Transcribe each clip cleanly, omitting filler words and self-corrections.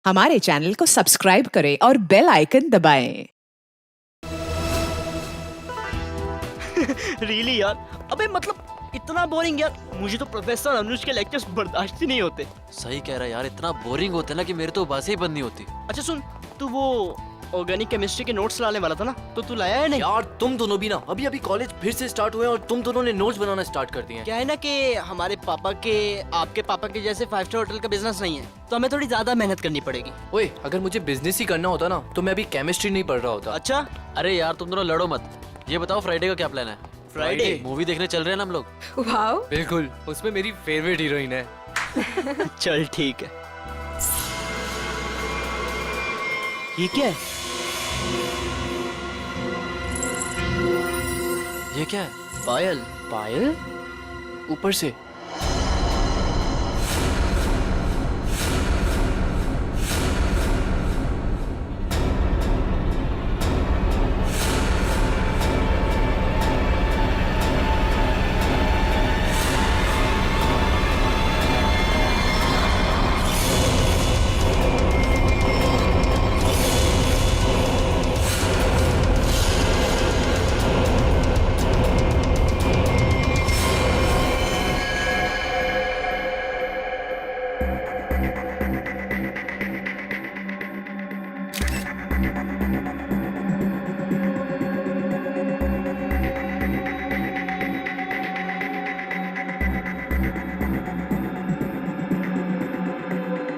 हमारे चैनल को सब्सक्राइब करें और बेल आइकन दबाएं। रियली यार, अबे मतलब इतना बोरिंग यार। मुझे तो प्रोफेसर अनुज के लेक्चर्स बर्दाश्त ही नहीं होते। सही कह रहा है यार, इतना बोरिंग होता है ना कि मेरे तो बातें ही बंद नहीं होती। अच्छा सुन, तू वो ऑर्गेनिक केमिस्ट्री के नोट्स लाने वाला था ना, तो तू लाया है नहीं? यार तुम दोनों भी ना अभी कॉलेज फिर से स्टार्ट हुए और तुम दोनों ने नोट्स बनाना स्टार्ट कर दिए हैं। क्या है ना कि हमारे पापा के आपके पापा के जैसे 5 स्टार होटल का बिजनेस नहीं है, तो हमें थोड़ी ज्यादा मेहनत करनी पड़ेगी। ओए, अगर मुझे बिजनेस ही करना होता ना तो मैं अभी केमिस्ट्री नहीं पढ़ रहा होता। अच्छा, अरे यार तुम दोनों लड़ो मत। ये बताओ फ्राइडे का क्या प्लान है? फ्राइडे मूवी देखने चल रहे हैं ना हम लोग। वाओ, बिल्कुल, उसमें मेरी फेवरेट हीरोइन है। चल ठीक है। ये क्या है? ये क्या है? पायल। पायल? ऊपर से?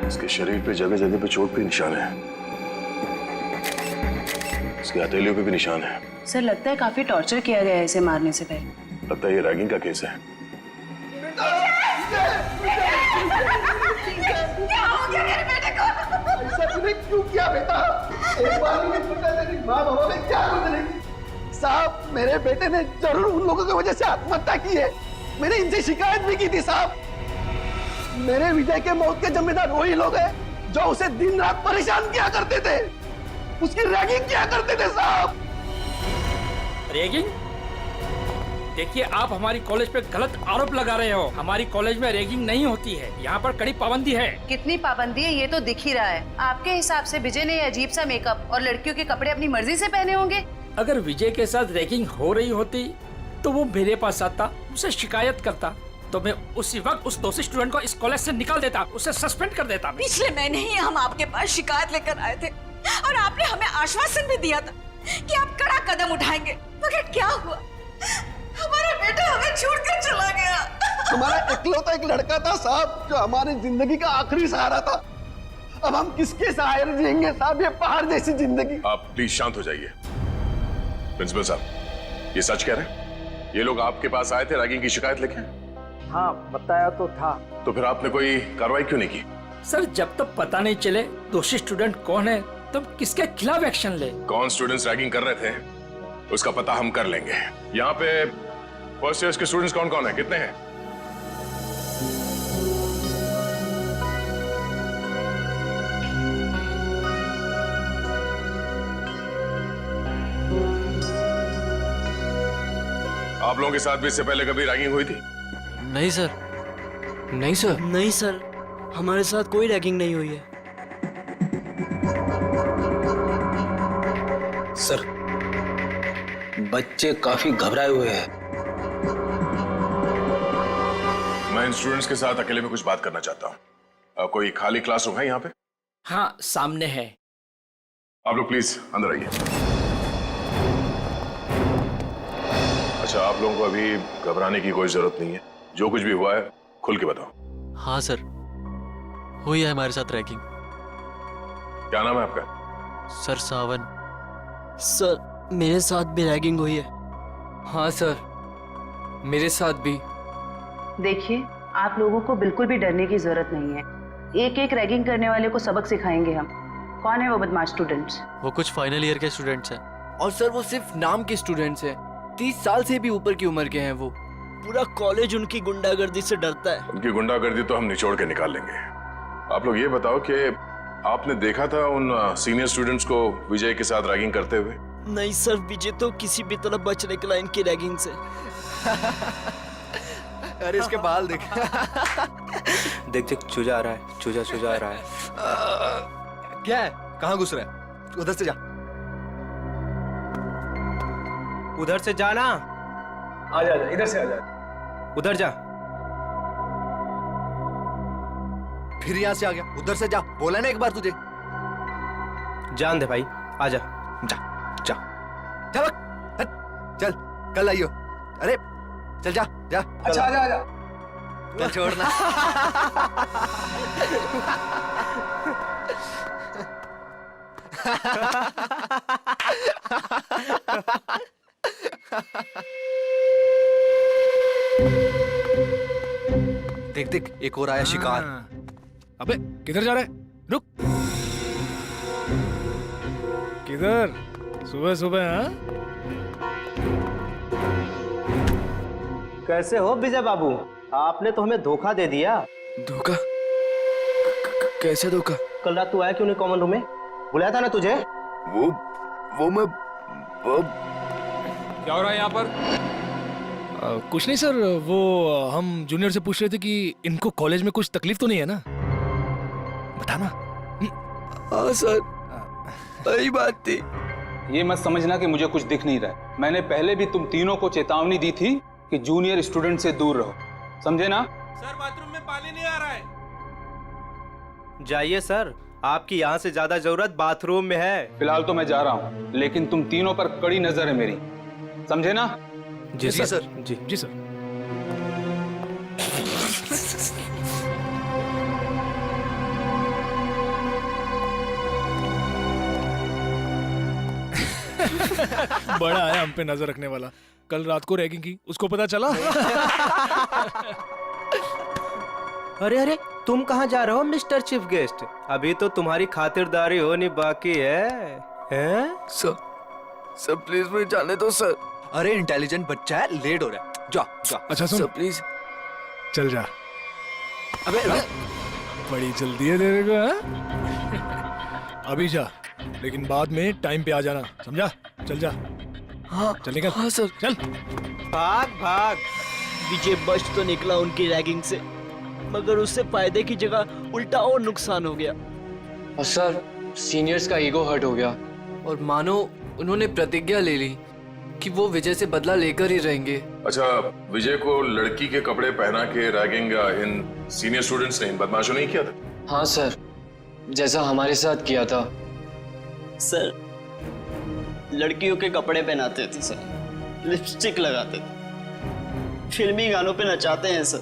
इसके शरीर पे जगह जगह पे चोट पे निशान है। इसके हथेलियों पे भी निशान है। सर लगता है काफी टॉर्चर किया गया है इसे मारने से पहले। लगता है ये रैगिंग का केस है। क्या हो गया मेरे बेटे को? ऐसा तूने क्यों किया बेटा? एक बार भी नहीं सोचा तेरी माँ बाबा में क्या गुजरेगी? साहब, मेरे बेटे ने जरूर उन लोगों की वजह से आत्महत्या की है। मैंने इनसे शिकायत भी की थी साहब। मेरे विजय के मौत के जिम्मेदार वही लोग हैं जो उसे दिन रात परेशान किया करते थे, उसकी रैगिंग किया करते थे साहब। रैगिंग? देखिए, आप हमारी कॉलेज पे गलत आरोप लगा रहे हो। हमारी कॉलेज में रैगिंग नहीं होती है। यहाँ पर कड़ी पाबंदी है। कितनी पाबंदी है ये तो दिख ही रहा है। आपके हिसाब से विजय ने अजीब सा मेकअप और लड़कियों के कपड़े अपनी मर्जी से पहने होंगे। अगर विजय के साथ रैगिंग हो रही होती तो वो मेरे पास आता, उसे शिकायत करता, तो मैं उसी वक्त उस दोषी स्टूडेंट को इस कॉलेज से निकाल देता, उसे सस्पेंड कर देता। पिछले महीने ही हम आपके पास शिकायत लेकर आए थे और आपने हमें आश्वासन भी दिया था कि आप कड़ा कदम उठाएंगे, मगर क्या हुआ? हमारा बेटा हमें छोड़कर चला गया। हमारा इकलौता एक लड़का था साहब जो हमारी जिंदगी का आखिरी सहारा था। अब हम किसके सहारे जिएंगे साहब, ये पहाड़ जैसी जिंदगी। आप प्लीज शांत हो जाइए। प्रिंसिपल साहब, ये सच कह रहे हैं? ये लोग आपके पास आए थे रैगिंग की शिकायत लेके? हाँ, बताया तो था। तो फिर आपने कोई कार्रवाई क्यों नहीं की? सर, जब तक पता नहीं चले दोषी स्टूडेंट कौन है तब किसके खिलाफ एक्शन ले। कौन स्टूडेंट्स रैगिंग कर रहे थे उसका पता हम कर लेंगे। यहाँ पे फर्स्ट ईयर के स्टूडेंट्स कौन कौन है, कितने हैं? आप लोगों के साथ भी इससे पहले कभी रैगिंग हुई थी? नहीं सर। नहीं सर। नहीं सर, हमारे साथ कोई रैगिंग नहीं हुई है। सर, बच्चे काफी घबराए हुए हैं। मैं इन स्टूडेंट्स के साथ अकेले में कुछ बात करना चाहता हूँ। कोई खाली क्लासरूम है यहाँ पे? हाँ, सामने है। आप लोग प्लीज अंदर आइए। अच्छा, आप लोगों को अभी घबराने की कोई जरूरत नहीं है। जो कुछ भी हुआ है खुल के बताओ। हाँ सर, हुई है हमारे साथ रैगिंग। क्या नाम है आपका? सर सावन। सर, मेरे साथ भी रैगिंग हुई है। हाँ सर, मेरे साथ भी। देखिए, आप लोगों को बिल्कुल भी डरने की जरूरत नहीं है। एक एक रैगिंग करने वाले को सबक सिखाएंगे हम। कौन है वो बदमाश स्टूडेंट्स? वो कुछ फाइनल ईयर के स्टूडेंट्स हैं। और सर वो सिर्फ नाम के स्टूडेंट्स हैं। 30 साल से भी ऊपर की उम्र के हैं वो। पूरा कॉलेज उनकी गुंडागर्दी से डरता है। उनकी गुंडागर्दी तो हम निचोड़ के निकाल लेंगे। आप लोग ये बताओ कि आपने देखा था उन सीनियर स्टूडेंट्स को विजय के साथ रैगिंग करते हुए? नहीं सर, विजय तो किसी भी तरह बच निकला इनकी रैगिंग से। अरे इसके बाल देख। देख देख, चूजा आ रहा है, चूजा आ रहा है। क्या है? कहाँ घुस रहा है? उधर से जा। उधर से जाना। आजा आजा, इधर से आजा। उधर जा। फिर यहाँ से आ गया। उधर से जा, बोला ना एक बार तुझे। जान दे भाई, आजा। जा जा जा बक, हट, चल कल आइयो। अरे चल जा जा। अच्छा आजा आजा। कल छोड़ना। देख देख, एक और आया शिकार। अबे किधर जा रहा है? रुक। किधर? सुबह सुबह? हाँ? कैसे हो विजय बाबू? आपने तो हमें धोखा दे दिया। धोखा? कैसे धोखा? कल रात तू आया क्यों नहीं कॉमन रूम में? बुलाया था ना तुझे? वो मैं क्या हो रहा है यहाँ पर? कुछ नहीं सर, वो हम जूनियर से पूछ रहे थे कि इनको कॉलेज में कुछ तकलीफ तो नहीं है ना? बताना। हाँ सर, वही बात थी। ये मत समझना कि मुझे कुछ दिख नहीं रहा है। मैंने पहले भी तुम तीनों को चेतावनी दी थी कि जूनियर स्टूडेंट से दूर रहो, समझे ना? सर बाथरूम में पानी नहीं आ रहा है। जाइए सर, आपकी यहाँ से ज्यादा जरूरत बाथरूम में है। फिलहाल तो मैं जा रहा हूँ, लेकिन तुम तीनों पर कड़ी नजर है मेरी, समझे ना? जी सर। जी जी सर। बड़ा आया हम पे नजर रखने वाला। कल रात को रैगिंग की, उसको पता चला? अरे अरे, तुम कहाँ जा रहे हो मिस्टर चीफ गेस्ट? अभी तो तुम्हारी खातिरदारी होनी बाकी है। हैं? सर प्लीज मुझे जाने दो सर। अरे इंटेलिजेंट बच्चा है, लेट हो रहा है। जा जा। अच्छा सुन, सर प्लीज चल जा। अबे बड़ी जल्दी है तेरे को, हाँ? अभी जा, लेकिन बाद में टाइम पे आ जाना, समझा? चल जा। हाँ चल निकल। हाँ सर। चल। भाग भाग। विजय बच तो निकला उनकी रैगिंग से, मगर उससे फायदे की जगह उल्टा और नुकसान हो गया। और सर, सीनियर्स का ईगो हर्ट हो गया। और मानो उन्होंने प्रतिज्ञा ले ली कि वो विजय से बदला लेकर ही रहेंगे। अच्छा, विजय को लड़की के कपड़े पहना के रैगिंग इन सीनियर स्टूडेंट्स ने, इन बदमाशों ने किया था? हाँ सर, जैसा हमारे साथ किया था। सर, लड़कियों के कपड़े पहनाते थे सर, लिपस्टिक लगाते थे, फिल्मी गानों पे नचाते हैं सर।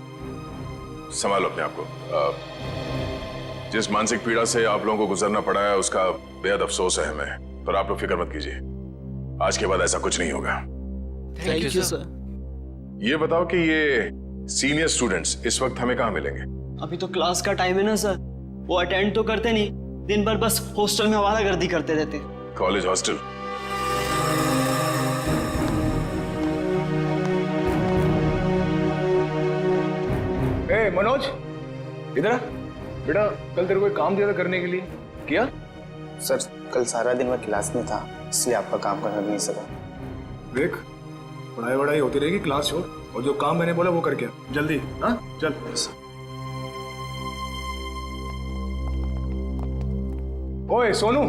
संभालो अपने आप को। जिस मानसिक पीड़ा से आप लोगों को गुजरना पड़ा है उसका बेहद अफसोस है हमें, पर आप लोग फिक्र मत कीजिए, आज के बाद ऐसा कुछ नहीं होगा। Thank you sir. ये बताओ कि ये सीनियर स्टूडेंट्स इस वक्त हमें कहाँ मिलेंगे? अभी तो क्लास का टाइम है ना सर, वो अटेंड तो करते नहीं, दिन भर बस हॉस्टल में आवारागर्दी करते रहते। College hostel? ए मनोज, इधर आ। बेटा, कल तेरे को एक काम दिया था करने के लिए, किया? सर, कल सारा दिन मैं क्लास में था, इसलिए आपका काम करना नहीं सका। देख, पढ़ाई वढ़ाई होती रहेगी, क्लास छोड़, और जो काम मैंने बोला वो करके आ, जल्दी। हाँ चल। ओए सोनू।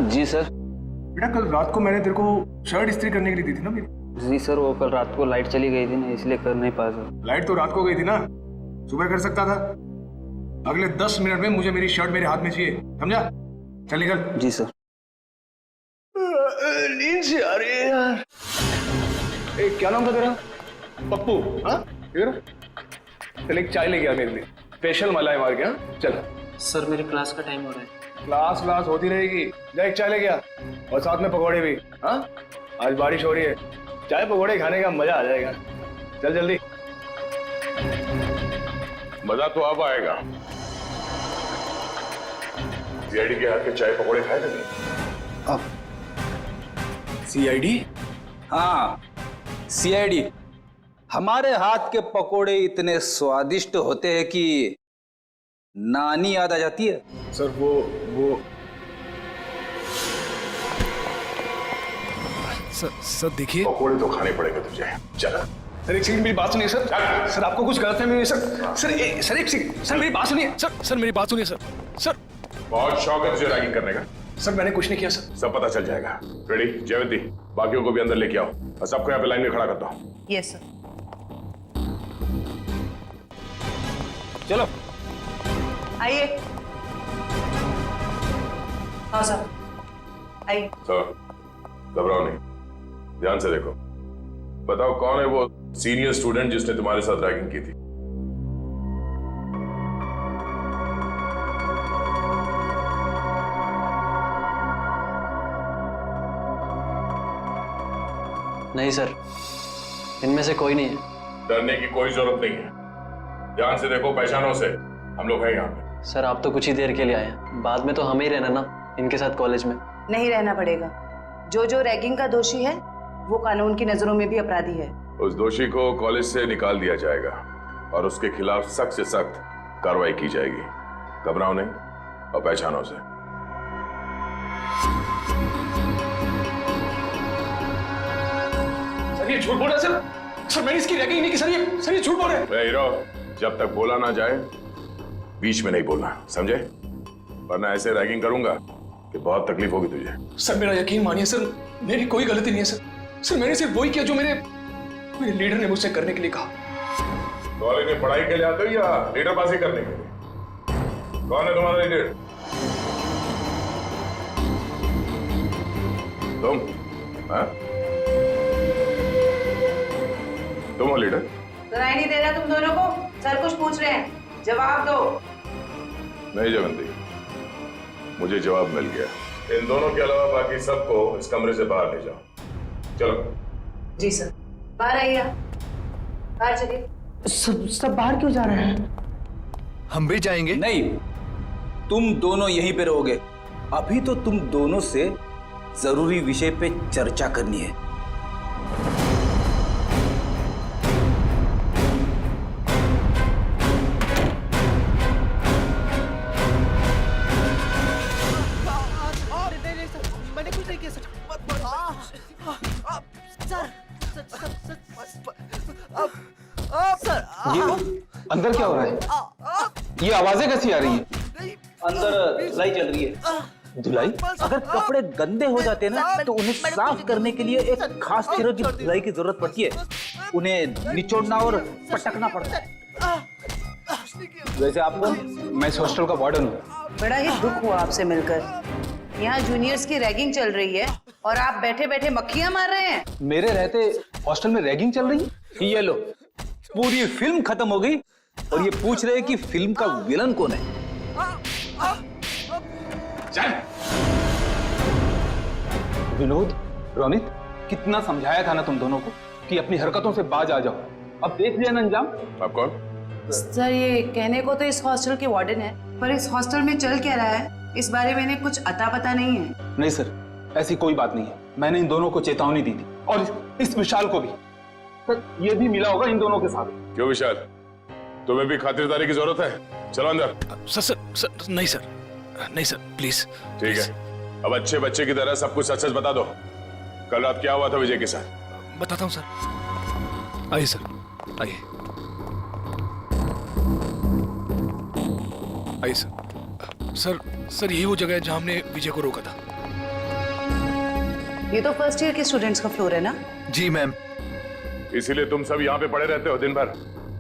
जी सर। बेटा, कल रात को मैंने तेरे को शर्ट इस्त्री करने के लिए दी थी ना मेरी? जी सर, वो कल रात को लाइट चली गई थी ना, इसलिए कर नहीं पाया सर। लाइट तो रात को गई थी ना, सुबह कर सकता था। अगले 10 मिनट में मुझे मेरी शर्ट मेरे हाथ में चाहिए, समझा? चल निकल। जी सर। नींद से आ रही है यार। ए, क्या नाम था तेरा? पप्पू? हाँ, इधर चल, एक चाय लेके आ मेरे लिए, स्पेशल मलाई मार के। हाँ चल। सर, मेरे क्लास का टाइम हो रहा है। क्लास होती रहेगी, जा एक चाय लेके आ, और साथ में पकौड़े भी। हाँ, आज बारिश हो रही है, चाय पकौड़े खाने का मजा आ जाएगा। चल जल्दी। मजा तो अब आएगा। सीआईडी के हाथ के चाय पकौड़े खाए थे? अब सीआईडी? हाँ, सीआईडी। हमारे हाथ के पकोड़े इतने स्वादिष्ट होते हैं कि नानी याद आ जाती है। सर वो सर देखिए, पकौड़े तो खाने पड़ेंगे तुझे। चल सर एक सेकंड मेरी बात सुनिए सर। सर आपको कुछ गलत है मेरे सर। सर एक सेकंड सर मेरी बात सुनिए। सर मेरी बात सुनिए सर। बहुत शौक है तुझे रैगिंग करने का? सर मैंने कुछ नहीं किया सर। सब पता चल जाएगा। रेडी जयवंती, बाकियों को भी अंदर लेके आओ और सबको यहाँ पे लाइन में खड़ा करता हूँ। Yes sir. चलो आइए। हाँ सर आइए। सर घबराओ नहीं, ध्यान से देखो। बताओ कौन है वो सीनियर स्टूडेंट जिसने तुम्हारे साथ रैगिंग की थी? नहीं सर, इनमें से कोई नहीं है। डरने की कोई जरूरत नहीं है, ध्यान से देखो, पहचानो से। हम लोग हैं यहाँ पे। सर आप तो कुछ ही देर के लिए आए हैं, बाद में तो हमें ही रहना ना इनके साथ कॉलेज में। नहीं रहना पड़ेगा। जो रैगिंग का दोषी है वो कानून की नजरों में भी अपराधी है। उस दोषी को कॉलेज से निकाल दिया जाएगा और उसके खिलाफ सख्त से सख्त कार्रवाई की जाएगी। घबराओ नहीं और पहचानो से। सर ये झूठ बोल रहा है सर। सर मैंने इसकी रैगिंग नहीं की सर। ये झूठ बोल रहे हैं। हीरो, जब तक बोला ना जाए बीच में नहीं बोलना, समझे? वरना ऐसे रैगिंग करूंगा कि बहुत तकलीफ होगी तुझे। सर मेरा यकीन मानिए सर, मेरी कोई गलती नहीं है सर। सर मैंने सिर्फ वही किया जो मेरे लीडर ने मुझसे करने के लिए कहा। कॉलेज में पढ़ाई के लिए आते हो या लीडरबाजी करने के लिए? कौन है तुम्हारा लीडर? तुम? हाँ? तुम हो लीडर? सुनाई नहीं दे रहा तुम दोनों को? सर कुछ पूछ रहे हैं, जवाब दो। नहीं जयवंती, मुझे जवाब मिल गया। इन दोनों के अलावा बाकी सबको इस कमरे से बाहर ले जाओ। चलो। जी सर। बाहर आइए। बाहर चलिए। सब बाहर क्यों जा रहे हैं? हम भी जाएंगे। नहीं, तुम दोनों यहीं पे रहोगे। अभी तो तुम दोनों से जरूरी विषय पे चर्चा करनी है। मैंने कुछ नहीं किया सर। ये अंदर क्या हो रहा है? ये आवाजें कैसी आ रही हैं? अंदर धुलाई चल रही है। धुलाई? अगर कपड़े गंदे हो जाते हैं ना तो उन्हें साफ करने के लिए एक खास तरह की धुलाई की जरूरत पड़ती है। उन्हें निचोड़ना और पटकना पड़ता है। वैसे आपको? मैं इस हॉस्टल का वार्डन हूँ। बड़ा ही दुख हुआ आपसे मिलकर। यहाँ जूनियर्स की रैगिंग चल रही है और आप बैठे बैठे मक्खियां मार रहे हैं। मेरे रहते हॉस्टल में रैगिंग चल रही है? ये लो, पूरी फिल्म खत्म हो गई और ये पूछ रहे हैं कि फिल्म का विलन कौन है। चल। विनोद, रोनित, कितना समझाया था ना तुम दोनों को कि अपनी हरकतों से बाज आ जाओ। अब देख लिया ना अंजाम। आप कौन? सर ये कहने को तो इस हॉस्टल के वार्डन है, पर इस हॉस्टल में चल क्या रहा है इस बारे में इन्हें कुछ अता पता नहीं है। नहीं सर, ऐसी कोई बात नहीं है। मैंने इन दोनों को चेतावनी दी थी और इस विशाल को भी। सर ये भी मिला होगा इन दोनों के साथ। क्यों विशाल, तुम्हें भी खातिरदारी की जरूरत है? चलो अंदर। सर नहीं सर, नहीं सर प्लीज। ठीक है, अब अच्छे बच्चे की तरह सब कुछ सच सच बता दो। कल रात क्या हुआ था विजय के साथ? बताता हूँ सर। आइए सर, आइए आइए सर। सर यही वो जगह है जहां हमने विजय को रोका था। ये तो फर्स्ट ईयर के स्टूडेंट्स का फ्लोर है ना? जी मैम। इसीलिए तुम सब यहाँ पे पड़े रहते हो दिन भर,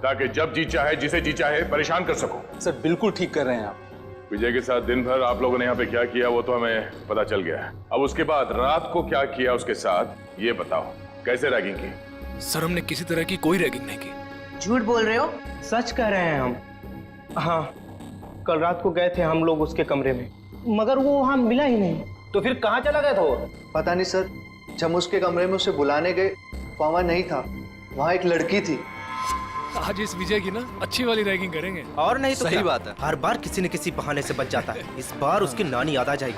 ताकि जब जी चाहे जिसे जी चाहे परेशान कर सको। सर बिल्कुल ठीक कर रहे हैं आप। विजय के साथ दिन भर आप लोगों ने यहाँ पे क्या किया वो तो हमें पता चल गया है। अब उसके बाद रात को क्या किया उसके साथ ये बताओ। कैसे रैगिंग की? सर हमने किसी तरह की कोई रैगिंग नहीं की। झूठ बोल रहे हो? सच कह रहे हैं हम। हाँ, कल रात को गए थे हम लोग उसके कमरे में, मगर वो वहां मिला ही नहीं। तो फिर कहाँ चला गया था वो? पता नहीं सर, जब उसके कमरे में उसे बुलाने गए वहां नहीं था। वहां एक लड़की थी। आज इस विजय की ना अच्छी वाली रैगिंग करेंगे। और नहीं तो सही बात है। हर बार किसी न किसी बहाने से बच जाता है। इस बार उसकी नानी याद आ जाएगी।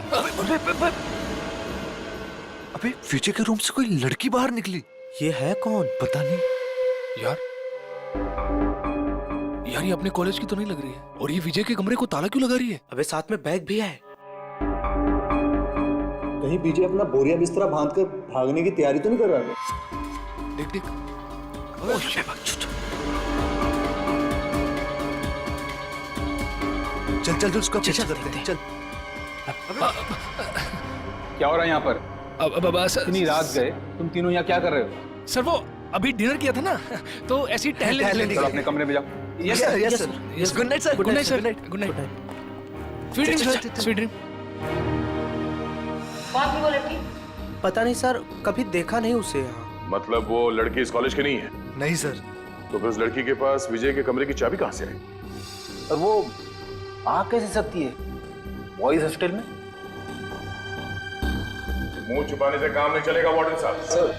अबे विजय के रूम से कोई लड़की बाहर निकली। ये है कौन? पता नहीं यार ये अपने कॉलेज की तो नहीं लग रही है। और ये विजय के कमरे को ताला क्यों लगा रही है? अबे साथ में बैग भी है। कहीं विजय अपना बोरिया बिस्तरा बांधकर भागने की तैयारी तो नहीं कर रहा है? देख चल चल उसका पीछा करते हैं, चल। क्या हो रहा है यहाँ पर? अब इतनी रात गए, तुम तीनों यहाँ क्या कर रहे हो? सर वो अभी डिनर किया था ना, तो ऐसे ही टहलने चलो अपने कमरे में जाओ। Yes sir, yes good night sir, good night sir, good night. Sweet dream, sweet dream. कौन थी वो लड़की? पता नहीं सर, कभी देखा नहीं उसे यहाँ। मतलब वो लड़की इस कॉलेज की नहीं है? नहीं सर। तो फिर उस लड़की के पास विजय के कमरे की चाबी कहाँ से आई? और वो आ कैसे सकती है बॉयज हॉस्टल में? मुंह छुपाने से काम नहीं चलेगा वार्डन साहब। सर,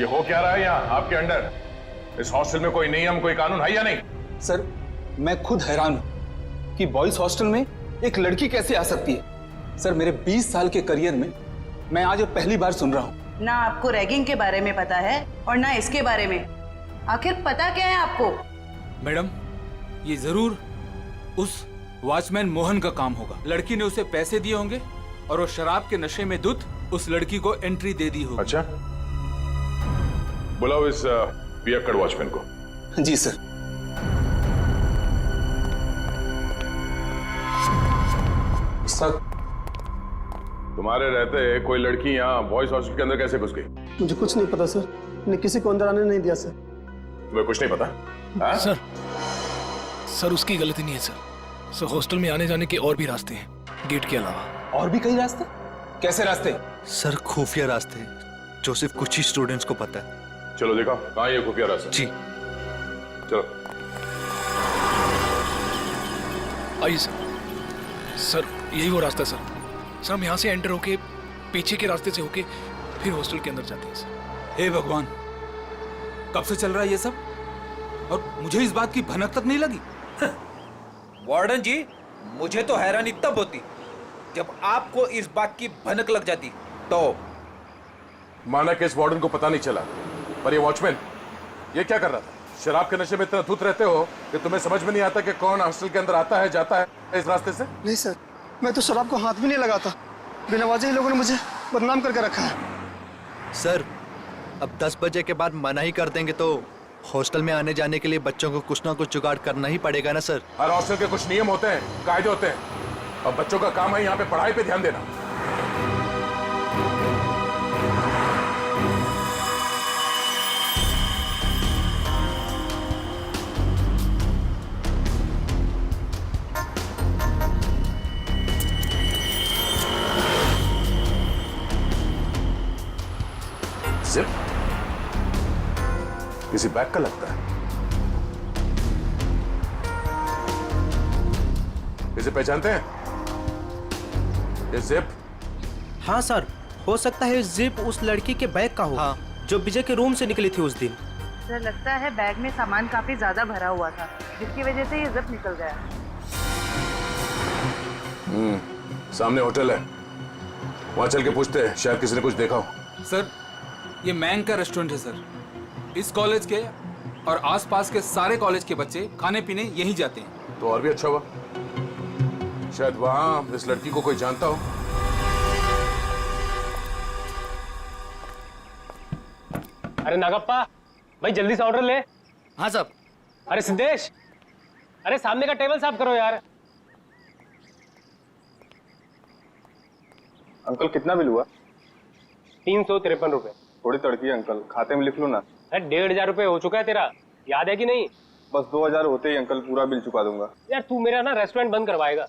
ये हो क्या रहा है यहाँ आपके अंडर? इस हॉस्टल में कोई नियम, कोई कानून है या नहीं? सर मैं खुद हैरान हूं कि बॉयज हॉस्टल में एक लड़की कैसे आ सकती है। सर मेरे 20 साल के करियर में मैं आज पहली बार सुन रहा हूं। ना आपको रैगिंग के बारे में पता है और ना इसके बारे में। आखिर पता क्या है आपको? मैडम, ये जरूर उस वॉचमैन मोहन का काम होगा। लड़की ने उसे पैसे दिए होंगे और वो शराब के नशे में धुत उस लड़की को एंट्री दे दी होगी। अच्छा, बुलाओ इस पियक्कड़ वॉचमैन को। जी सर। सर तुम्हारे रहते कोई लड़की यहाँ बॉयज हॉस्टल के अंदर कैसे घुस गई? मुझे कुछ नहीं पता सर, मैंने किसी को अंदर आने नहीं दिया सर। तुम्हें कुछ नहीं पता? हाँ? सर उसकी गलती नहीं है सर। सर हॉस्टल में आने जाने के और भी रास्ते हैं, गेट के अलावा। और भी कई रास्ते? कैसे रास्ते? सर खुफिया रास्ते जो सिर्फ कुछ ही स्टूडेंट्स को पता है। चलो देखो कहाँ ये खुफिया रास्ता। जी चलो। आइए सर। सर यही वो रास्ता है सर। सर हम यहाँ से एंटर होके पीछे के रास्ते से होके फिर हॉस्टल के अंदर जाते हैं सर। हे भगवान, कब से चल रहा है ये सब और मुझे इस बात की भनक तक नहीं लगी। वार्डन जी, मुझे तो हैरानी तब होती जब आपको इस बात की भनक लग जाती। तो माना कि इस वार्डन को पता नहीं चला, पर ये वॉचमैन ये क्या कर रहा था? शराब के नशे में इतना धुत रहते हो कि तुम्हें समझ में नहीं आता कि कौन हॉस्टल के अंदर आता है जाता है इस रास्ते से? नहीं सर, मैं तो शराब को हाथ भी नहीं लगाता। बिना वजह ही लोगों ने मुझे बदनाम करके रखा है। सर अब 10 बजे के बाद मना ही कर देंगे तो हॉस्टल में आने जाने के लिए बच्चों को कुछ ना कुछ जुगाड़ करना ही पड़ेगा ना सर। हर हॉस्टल के कुछ नियम होते हैं, कायदे होते हैं, और बच्चों का काम है यहाँ पे पढ़ाई पे ध्यान देना। जिप किसी बैग का लगता है। इसे पहचानते हैं? ये जिप? हाँ सर, हो सकता है जिप उस लड़की के बैग का हो। हाँ। जो विजय के रूम से निकली थी उस दिन। सर लगता है बैग में सामान काफी ज्यादा भरा हुआ था, जिसकी वजह से ये जिप निकल गया। सामने होटल है, वहां चल के पूछते हैं, शायद किसी ने कुछ देखा हो। सर ये मैंग का रेस्टोरेंट है सर। इस कॉलेज के और आसपास के सारे कॉलेज के बच्चे खाने पीने यहीं जाते हैं। तो और भी अच्छा हुआ, शायद वहां इस लड़की को कोई जानता हो। अरे नागप्पा भाई, जल्दी से ऑर्डर ले। हाँ साहब। अरे सिद्धेश, अरे सामने का टेबल साफ करो यार। अंकल कितना बिल हुआ? 353 रुपए। थोड़ी तड़की है अंकल, खाते में लिख लो ना। अरे 1500 रुपए हो चुका है तेरा, याद है कि नहीं? बस 2000 होते ही अंकल पूरा बिल चुका दूंगा। यार तू मेरा ना रेस्टोरेंट बंद करवाएगा,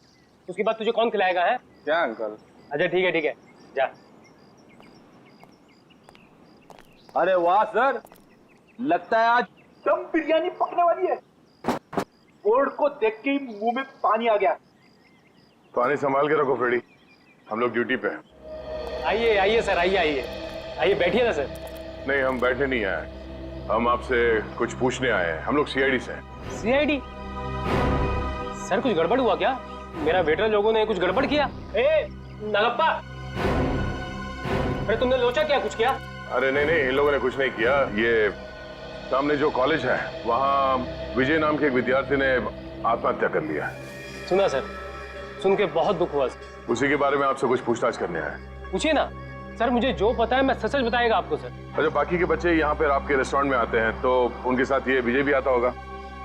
उसके बाद तुझे कौन खिलाएगा है? क्या अंकल? अच्छा ठीक है जा। अरे वाह सर, लगता है आज दम बिरयानी पकने वाली है। बोर्ड को देख के ही मुंह में पानी आ गया। पानी संभाल के रखो फ्रेडी, हम लोग ड्यूटी पे हैं। आइए सर, आइए बैठिए ना सर। नहीं, हम बैठने नहीं आए, हम आपसे कुछ पूछने आए हैं। हम लोग सीआईडी से हैं। सीआईडी? सर कुछ गड़बड़ हुआ क्या? मेरा वेटर लोगों ने कुछ गड़बड़ किया? ए नागप्पा, अरे तुमने लोचा क्या, कुछ किया? अरे नहीं, इन लोगों ने कुछ नहीं किया। ये सामने जो कॉलेज है वहाँ विजय नाम के एक विद्यार्थी ने आत्महत्या कर लिया। सुना सर, सुन के बहुत दुख हुआ सर। उसी के बारे में आपसे कुछ पूछताछ करने आए। पूछिए ना। सर मुझे जो पता है मैं सच सच बताएगा आपको सर। और जो बाकी के बच्चे यहाँ पर आपके रेस्टोरेंट में आते हैं तो उनके साथ ये विजय भी आता होगा,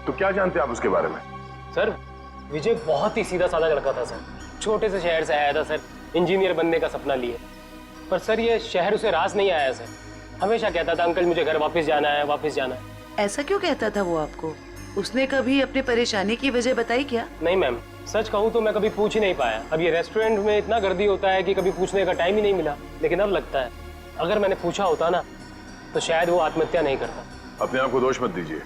तो क्या जानते हैं आप उसके बारे में? सर विजय बहुत ही सीधा साधा लड़का था सर, छोटे से शहर से आया था सर, इंजीनियर बनने का सपना लिए। पर सर ये शहर उसे रास नहीं आया सर, हमेशा कहता था अंकल मुझे घर वापस जाना है, वापस जाना है। ऐसा क्यों कहता था वो आपको? उसने कभी अपनी परेशानी की वजह बताई क्या? नहीं मैम, सच कहूँ तो मैं कभी पूछ ही नहीं पाया। अब ये रेस्टोरेंट में इतना गर्दी होता है कि कभी पूछने का टाइम ही नहीं मिला। लेकिन अब लगता है अगर मैंने पूछा होता ना तो शायद वो आत्महत्या नहीं करता। अपने आप को दोष मत दीजिए।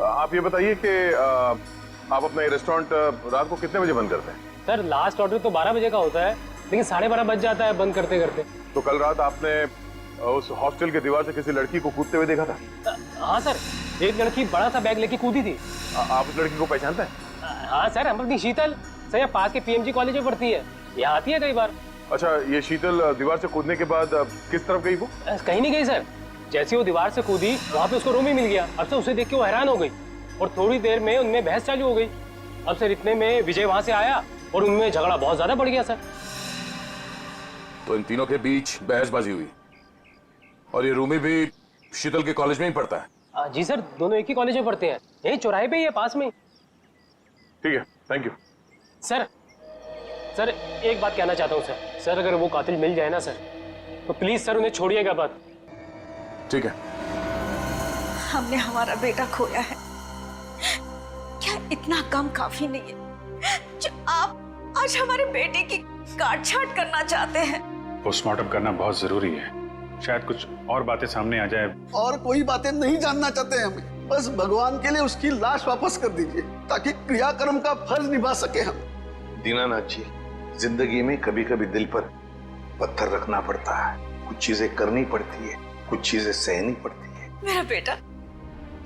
आप ये बताइए कि आप अपना ये रेस्टोरेंट रात को कितने बजे बंद करते हैं? सर लास्ट ऑर्डर तो 12 बजे का होता है, लेकिन 12:30 बज जाता है बंद करते करते। तो कल रात आपने उस हॉस्टल के दीवार से किसी लड़की को कूदते हुए देखा था? हाँ सर, एक लड़की बड़ा सा बैग लेके कूदी थी। आप उस लड़की को पहचानते हैं? हाँ सर, हम अपनी शीतल सर यहाँ पास के पीएमजी कॉलेज में पढ़ती है, यहाँ आती है कई बार। अच्छा, ये शीतल दीवार से कूदने के बाद किस तरफ गई वो? कहीं नहीं गई सर, जैसे वो दीवार से कूदी वहाँ पे उसको रूम ही मिल गया। अब से उसे देख के वो हैरान हो गई और थोड़ी देर में उनमें बहस चालू हो गई। अब सर इतने में विजय वहाँ से आया और उनमें झगड़ा बहुत ज्यादा बढ़ गया सर। तो इन तीनों के बीच बहसबाजी हुई और ये रूमी भी शीतल के कॉलेज में ही पढ़ता है? जी सर, दोनों एक ही कॉलेज में पढ़ते हैं, यही चौराहे पे ही है, पास में। ठीक है, थैंक यू। सर एक बात कहना चाहता हूँ सर, अगर वो कातिल मिल जाए ना सर तो प्लीज सर उन्हें छोड़िएगा बात। ठीक है। हमने हमारा बेटा खोया है, क्या इतना कम काफी नहीं है जो आप आज हमारे बेटे की काट-छांट करना चाहते हैं? पोस्टमार्टम करना बहुत जरूरी है, शायद कुछ और बातें सामने आ जाए। और कोई बातें नहीं जानना चाहते हैं हमें, बस भगवान के लिए उसकी लाश वापस कर दीजिए ताकि क्रियाक्रम का फर्ज निभा सके हम। दीनानाथ जी, जिंदगी में कभी कभी दिल पर पत्थर रखना पड़ता है, कुछ चीजें करनी पड़ती है, कुछ चीजें सहनी पड़ती है। मेरा बेटा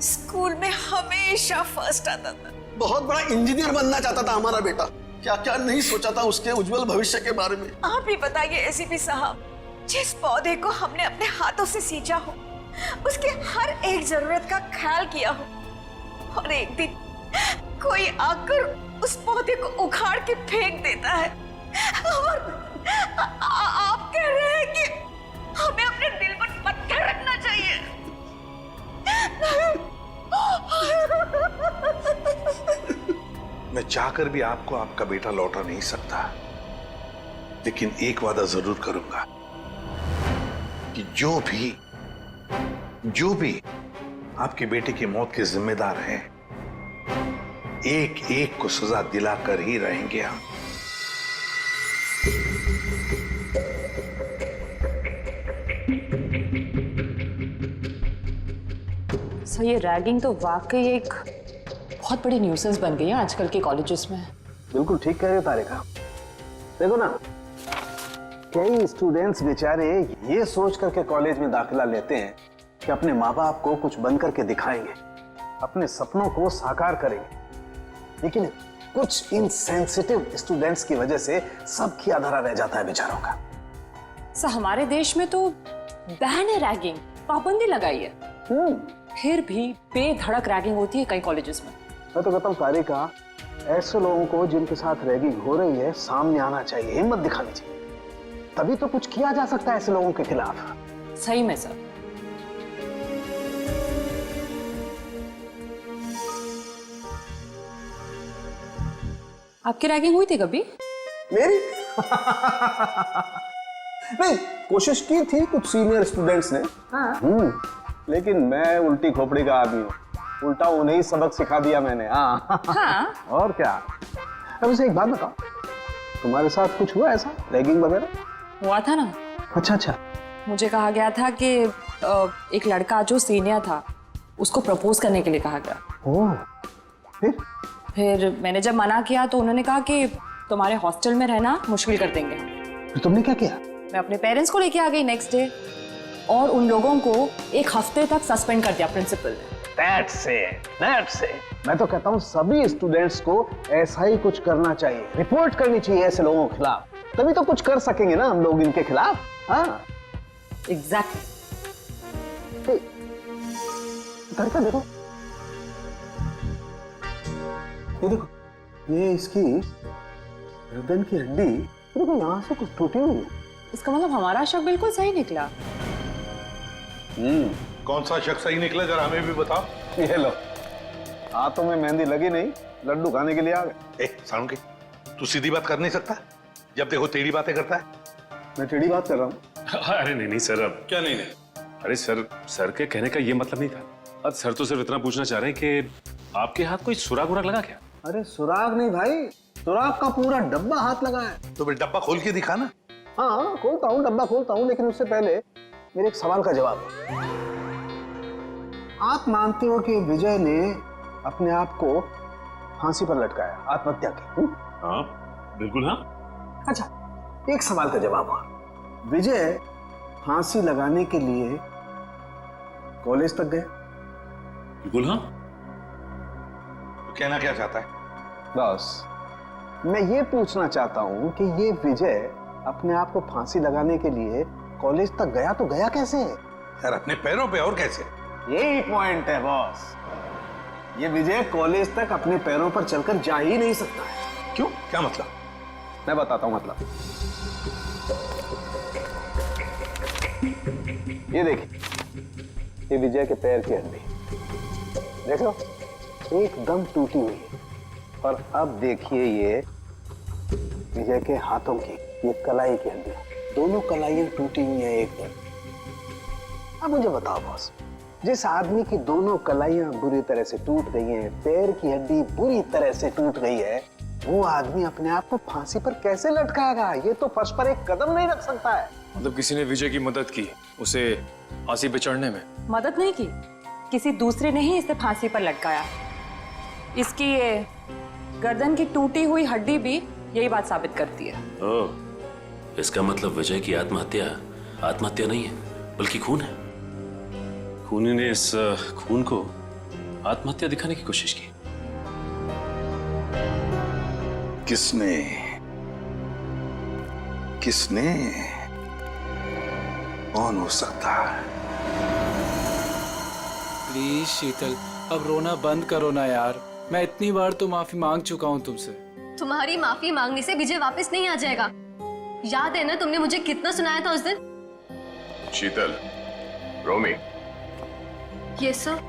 स्कूल में हमेशा फर्स्ट आता था, बहुत बड़ा इंजीनियर बनना चाहता था हमारा बेटा, क्या क्या नहीं सोचा था उसके उज्जवल भविष्य के बारे में। आप ही बताइए एसीपी साहब, जिस पौधे को हमने अपने हाथों से सींचा हो, उसके हर एक जरूरत का ख्याल किया हो, और एक दिन कोई आकर उस पौधे को उखाड़ के फेंक देता है और आप कह रहे हैं कि हमें अपने दिल पर पत्थर रखना चाहिए। मैं चाहकर भी आपको आपका बेटा लौटा नहीं सकता, लेकिन एक वादा जरूर करूंगा कि जो भी आपके बेटे की मौत के जिम्मेदार हैं, एक एक को सजा दिलाकर ही रहेंगे हम। सर ये रैगिंग तो वाकई एक बहुत बड़ी न्यूसेंस बन गई है आजकल के कॉलेजेस में। बिल्कुल ठीक कह रहे हो तारिका। देखो ना, कई स्टूडेंट्स बेचारे ये सोच करके कॉलेज में दाखिला लेते हैं कि अपने माँ बाप को कुछ बन करके दिखाएंगे, अपने सपनों को साकार करेंगे, लेकिन कुछ इनसेंसिटिव स्टूडेंट्स की वजह से सब किया धरा रह जाता है बेचारों का। सर हमारे देश में तो बैन है रैगिंग, पाबंदी लगाई है, फिर भी बेधड़क रैगिंग होती है कई कॉलेजेस में। मैं तो कहता हूँ तारिका, ऐसे लोगों को जिनके साथ रैगिंग हो रही है सामने आना चाहिए, हिम्मत दिखानी चाहिए, तभी तो कुछ किया जा सकता है ऐसे लोगों के खिलाफ। सही में सर। आपकी रैगिंग हुई थी कभी? मेरी? नहीं, कोशिश की थी कुछ सीनियर स्टूडेंट्स ने। हाँ। लेकिन मैं उल्टी खोपड़ी का आदमी हूँ, उल्टा उन्हें सबक सिखा दिया मैंने। हाँ। और क्या। अब इसे एक बात बताओ, तुम्हारे साथ कुछ हुआ ऐसा रैगिंग वगैरह? हुआ था ना। अच्छा। मुझे कहा गया था कि एक लड़का जो सीनियर था उसको प्रपोज करने के लिए कहा गया। ओह, फिर मैंने जब मना किया तो उन्होंने कहा कि तुम्हारे हॉस्टल में रहना मुश्किल कर देंगे। फिर तुमने क्या किया? मैं अपने पेरेंट्स को लेके आ गई नेक्स्ट डे, और उन लोगों को 1 हफ्ते तक सस्पेंड कर दिया प्रिंसिपल ने। That's it. मैं तो कहता हूँ सभी स्टूडेंट्स को ऐसा ही कुछ करना चाहिए, रिपोर्ट करनी चाहिए ऐसे लोगों के खिलाफ, तभी तो कुछ कर सकेंगे ना हम लोग इनके खिलाफ। हाँ, एग्जैक्टली। तारिका देखो, ये देखो, ये इसकी गर्दन की हड्डी देखो यहाँ से कुछ टूटी हुई है, इसका मतलब हमारा शक बिल्कुल सही निकला। कौन सा शख्स सही निकला, जरा हमें भी बताओ। ये लो, हाथों में मेहंदी लगी नहीं, लड्डू खाने के लिए आ गए। सालुंके, तू सीधी बात कर नहीं सकता? जब देखो टेढ़ी बातें करता है। मैं टेढ़ी बात कर रहा हूँ? अरे नहीं नहीं सर, अब क्या नहीं? अरे सर के कहने का ये मतलब नहीं था। अब सर तो सिर्फ इतना पूछना चाह रहे हैं कि आपके हाथ कोई सुराग उराग लगा क्या? अरे सुराग नहीं भाई, सुराग का पूरा डब्बा हाथ लगा है। तो फिर डब्बा खोल के दिखा ना। हाँ खोलता हूँ, डब्बा खोलता हूँ, लेकिन उससे पहले मेरे एक सवाल का जवाब। आप मानते हो कि विजय ने अपने आप को फांसी पर लटकाया, आत्महत्या की? हाँ बिल्कुल। हाँ अच्छा, एक सवाल का जवाब और, विजय फांसी लगाने के लिए कॉलेज तक गए? बिल्कुल। हाँ। तो कहना क्या चाहता है? बस मैं ये पूछना चाहता हूं कि ये विजय अपने आप को फांसी लगाने के लिए कॉलेज तक गया तो गया कैसे? यार अपने पैरों पे, और कैसे? यही पॉइंट है बॉस, ये विजय कॉलेज तक अपने पैरों पर चलकर जा ही नहीं सकता है। क्यों? क्या मतलब? मैं बताता हूं मतलब। ये देखिए, ये विजय के पैर की हड्डी देख लो, एकदम टूटी हुई है। और अब देखिए ये विजय के हाथों की, ये कलाई की हड्डी, दोनों कलाइयां टूटी हुई हैं एकदम। अब मुझे बताओ बॉस, जिस आदमी की दोनों कलाइयां बुरी तरह से टूट गई हैं, पैर की हड्डी बुरी तरह से टूट गई है, वो आदमी अपने आप को फांसी पर कैसे लटकाएगा? ये तो फर्श पर एक कदम नहीं रख सकता है। मतलब किसी ने विजय की मदद की उसे फांसी पे चढ़ने में? मदद नहीं की, किसी दूसरे ने ही इसे फांसी पर लटकाया। इसकी ये गर्दन की टूटी हुई हड्डी भी यही बात साबित करती है। ओह, इसका मतलब विजय की आत्महत्या नहीं है बल्कि खून है। खूनी ने इस खून को आत्महत्या दिखाने की कोशिश की। किसने कौन हो सकता है? प्लीज शीतल, अब रोना बंद करो ना यार। मैं इतनी बार तो माफी मांग चुका हूँ तुमसे। तुम्हारी माफी मांगने से विजय वापस नहीं आ जाएगा। याद है ना तुमने मुझे कितना सुनाया था उस दिन? शीतल, रोमी। Yes sir.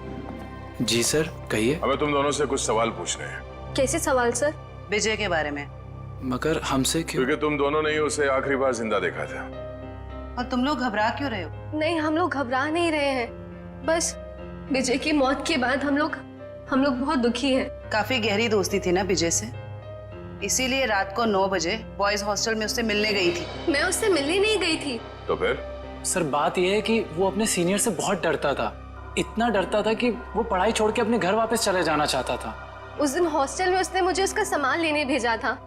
जी सर, कहिए। हमें तुम दोनों से कुछ सवाल पूछने हैं। कैसे सवाल सर? विजय के बारे में। मगर हमसे क्यों? क्योंकि तुम दोनों ने ही उसे आखिरी बार जिंदा देखा था। और तुम लोग घबरा क्यों रहे हो? नहीं, हम लोग घबरा नहीं रहे हैं, बस विजय की मौत के बाद हम लोग बहुत दुखी हैं। काफी गहरी दोस्ती थी ना विजय से, इसीलिए रात को 9 बजे बॉयज हॉस्टल में उससे मिलने गई थी। मैं उससे मिलने नहीं गई थी। तो फिर? सर बात यह है कि वो अपने सीनियर से बहुत डरता था, इतना डरता था कि वो पढ़ाई छोड़ के अपने घर वापस चले जाना चाहता था। उस दिन हॉस्टल में उसने मुझे उसका सामान लेने भेजा था।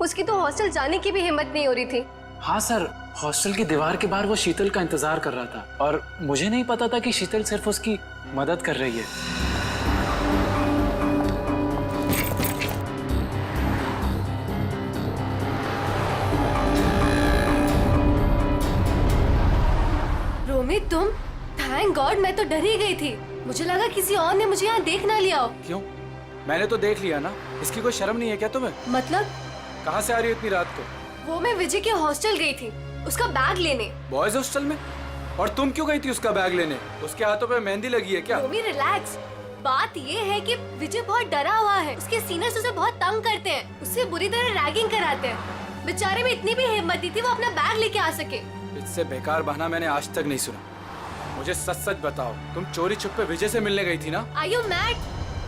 उसकी तो हॉस्टल जाने की भी हिम्मत नहीं हो रही थी। हाँ सर, हॉस्टल की दीवार के बाहर वो शीतल का इंतजार कर रहा था और मुझे नहीं पता था कि शीतल सिर्फ उसकी मदद कर रही है। रोमी, तुम? थैंक गॉड, मैं तो डर ही गई थी। मुझे लगा किसी और ने मुझे यहाँ देख ना लिया हो। क्यों? मैंने तो देख लिया ना। इसकी कोई शर्म नहीं है क्या तुम्हें? मतलब? कहाँ से आ रही हो इतनी रात को? वो मैं विजय के हॉस्टल गई थी, उसका बैग लेने। बॉयज हॉस्टल में? और तुम क्यों गई थी उसका बैग लेने? उसके हाथों पे मेहंदी लगी है क्या? रोमी रिलैक्स। बात ये है कि विजय बहुत डरा हुआ है। उसके सीनियर्स उसे बहुत तंग करते हैं, उससे बुरी तरह रैगिंग कराते हैं। बेचारे में इतनी भी हिम्मत नहीं थी वो अपना बैग लेके आ सके। इससे बेकार बहाना मैंने आज तक नहीं सुना। मुझे सच सच बताओ, तुम चोरी छुपे विजय से मिलने गई थी ना? Are you mad?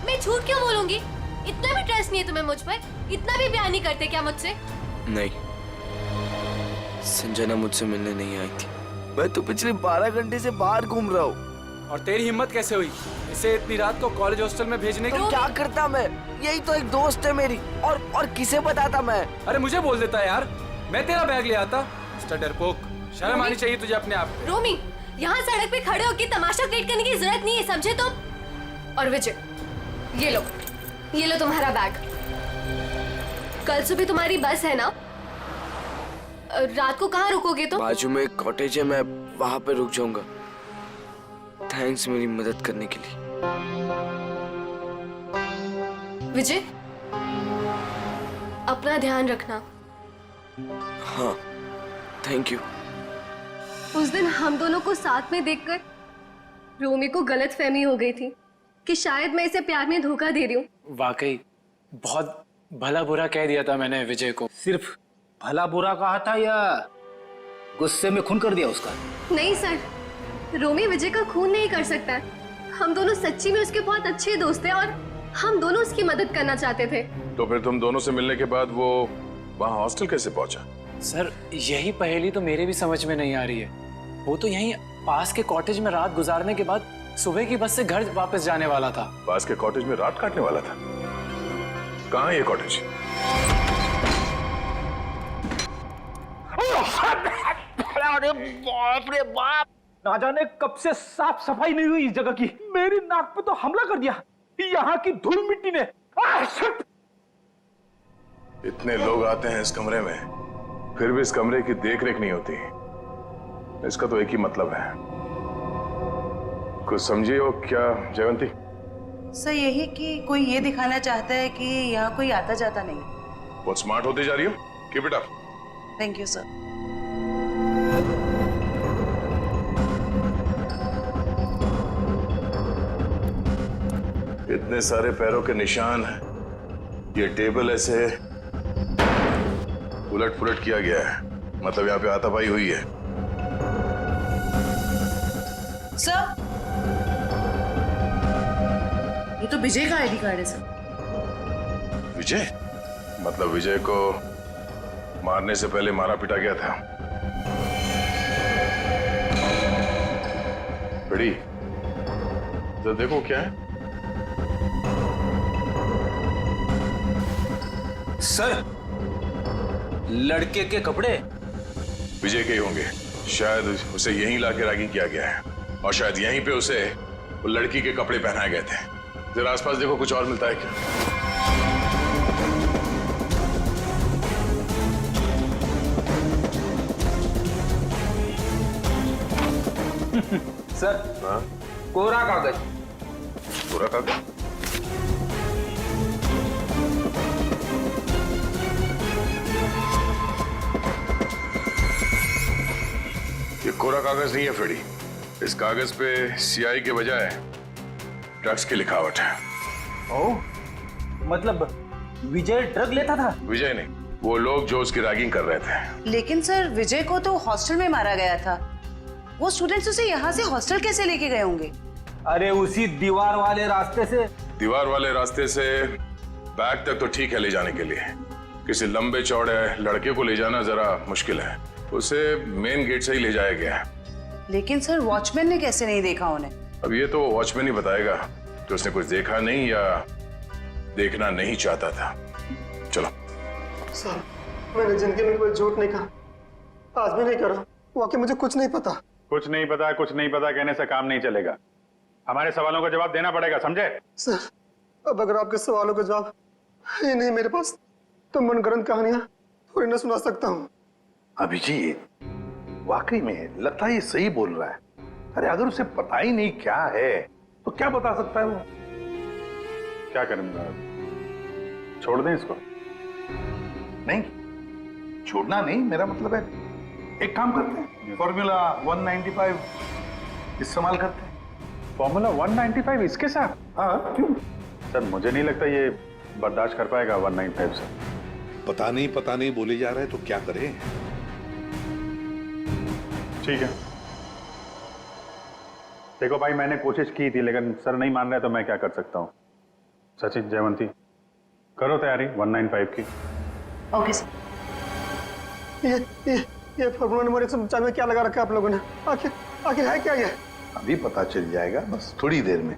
मैं झूठ क्यों बोलूंगी? इतना भी ट्रस्ट नहीं है तुम्हें मुझ पर? इतना भी प्यार नहीं करते क्या मुझसे? नहीं, संजना मुझसे मिलने नहीं आई थी। मैं तो पिछले 12 घंटे से बाहर घूम रहा हूँ। और तेरी हिम्मत कैसे हुई इसे इतनी रात को कॉलेज हॉस्टल में भेजने की? क्या करता मैं? यही तो एक दोस्त है मेरी। और किसे बताता मैं? अरे मुझे बोल देता यार, मैं तेरा बैग ले आता। मिस्टर डरपोक, शर्म आनी चाहिए तुझे अपने आप पे। रोमी, यहाँ सड़क पे खड़े होकर तमाशा क्रिएट करने की जरूरत नहीं है, समझे तुम? और विजय, ये लो तुम्हारा बैग। कल सुबह तुम्हारी बस है ना? रात को कहाँ रुकोगे तुम? बाजू में एक कॉटेज है, मैं वहाँ पे रुक जाऊंगा। थैंक्स मेरी मदद करने के लिए। विजय, अपना ध्यान रखना। हाँ, थैंक यू। उस दिन हम दोनों को साथ में देखकर रोमी को गलतफहमी हो गई थी कि शायद मैं इसे प्यार में धोखा दे रही हूँ। वाकई बहुत भला बुरा कह दिया था मैंने विजय को। सिर्फ भला बुरा कहा था या गुस्से में खून कर दिया उसका? नहीं सर, रोमी विजय का खून नहीं कर सकता है। हम दोनों सच्ची में उसके बहुत अच्छे दोस्त हैं और हम दोनों उसकी मदद करना चाहते थे। तो फिर तुम दोनों से मिलने के बाद वो वहाँ हॉस्टल कैसे पहुंचा? सर यही पहेली तो मेरे भी समझ में नहीं आ रही है। वो तो यहीं पास के कॉटेज में रात गुजारने के बाद सुबह की बस से घर वापस जाने वाला था। पास के कॉटेज में रात काटने वाला था? कहाँ है ये कॉटेज? अरे बाप रे बाप, ना जाने कब से साफ सफाई नहीं हुई इस जगह की। मेरी नाक पे तो हमला कर दिया यहाँ की धूल मिट्टी ने। इतने लोग आते हैं इस कमरे में, फिर भी इस कमरे की देखरेख नहीं होती। इसका तो एक ही मतलब है। कुछ समझिए हो क्या जयवंती? सर यही कि कोई ये दिखाना चाहता है कि यहाँ कोई आता जाता नहीं। बहुत स्मार्ट होती जा रही हो। Keep it up. Thank you sir. इतने सारे पैरों के निशान हैं। ये टेबल ऐसे उलट पुलट किया गया है, मतलब यहाँ पे हाथापाई हुई है। सर ये तो विजय का आईडी कार्ड है सर। विजय? मतलब विजय को मारने से पहले मारा पीटा गया था। बड़ी तो देखो क्या है। सर लड़के के कपड़े विजय के ही होंगे। शायद उसे यहीं लाके रैगिंग किया गया है और शायद यहीं पे उसे वो लड़की के कपड़े पहनाए गए थे। जरा आसपास देखो, कुछ और मिलता है क्या? सर हाँ? कोरा कागज। कोरा कागज? ये कोरा कागज नहीं है फ्रेडी। इस कागज पे सीआई के बजाय ड्रग्स की लिखावट है। ओह, मतलब विजय ड्रग लेता था? विजय नहीं, वो लोग जो उसकी रैगिंग कर रहे थे। लेकिन सर विजय को तो हॉस्टल में मारा गया था। वो स्टूडेंट्स उसे यहाँ से हॉस्टल कैसे लेके गए होंगे? अरे उसी दीवार वाले रास्ते से। दीवार वाले रास्ते से बैग तक तो ठीक है ले जाने के लिए, किसी लंबे चौड़े लड़के को ले जाना जरा मुश्किल है। उसे मेन गेट से ही ले जाया गया है। लेकिन सर वॉचमैन ने कैसे नहीं देखा उन्हें? अब ये तो वॉचमैन ही बताएगा कि उसने कुछ देखा नहीं या देखना नहीं चाहता था। चलो। सर मैंने जिंदगी में कोई झूठ नहीं कहा, आज भी नहीं करा। वाकई मुझे कुछ नहीं पता। कुछ नहीं पता कहने से काम नहीं चलेगा। हमारे सवालों का जवाब देना पड़ेगा, समझे? सर अब अगर आपके सवालों का जवाब है नहीं मेरे पास तो मनगढ़ंत कहानियां थोड़ी ना सुना सकता हूँ। अभिजीत वाकई में लगता है ये सही बोल रहा है। अरे अगर उसे पता ही नहीं क्या है तो क्या बता सकता है वो? क्या करूंगा? छोड़ दें इसको? नहीं, छोड़ना नहीं, मेरा मतलब है एक काम करते हैं, फॉर्मूला 195 इस्तेमाल करते हैं। फॉर्मूला 195 इसके साथ? हाँ क्यों? सर मुझे नहीं लगता ये बर्दाश्त कर पाएगा 195 से। पता नहीं बोले जा रहे हैं तो क्या करें? ठीक है, देखो भाई मैंने कोशिश की थी लेकिन सर नहीं मान रहे तो मैं क्या कर सकता हूँ। सचिन, जयवंती करो तैयारी 195 की। Okay sir. ये फॉर्मूला नंबर 195 में क्या लगा रखा है आप लोगों ने? आखिर है क्या ये? अभी पता चल जाएगा, बस थोड़ी देर में।